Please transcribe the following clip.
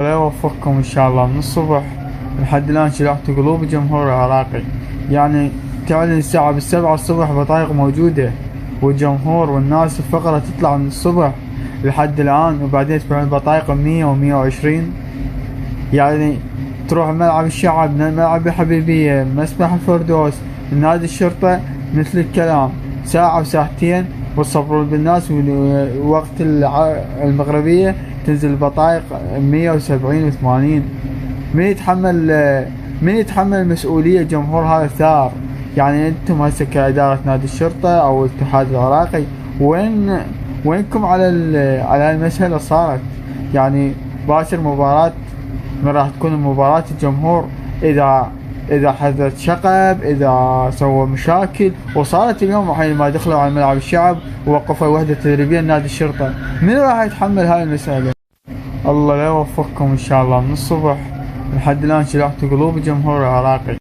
الله يوفقكم إن شاء الله. من الصبح لحد الآن شلحت قلوب الجمهور العراقي. يعني تعلن الساعة بالسبعة الصبح بطايق موجودة، والجمهور والناس الفقرة تطلع من الصبح لحد الآن، وبعدين تبيعون البطايق 100 و120. يعني تروح ملعب الشعب، ملعب الحبيبية، مسبح الفردوس، نادي الشرطة، مثل الكلام ساعة وساعتين وتصبرون بالناس. ووقت المغربية تنزل البطايق 170 و80. من يتحمل المسؤولية؟ جمهور هذا الثار. يعني انتم هسه كإدارة نادي الشرطة او الاتحاد العراقي وينكم على المسألة صارت؟ يعني باكر مباراة من راح تكون مباراة الجمهور اذا حدث شغب، اذا سوى مشاكل، وصارت اليوم حينما دخلوا على ملعب الشعب ووقفوا الوحدة التدريبية لنادي الشرطة. من راح يتحمل هاي المسألة؟ الله لا يوفقكم ان شاء الله. من الصبح لحد الان شلحت قلوب الجمهور العراقي.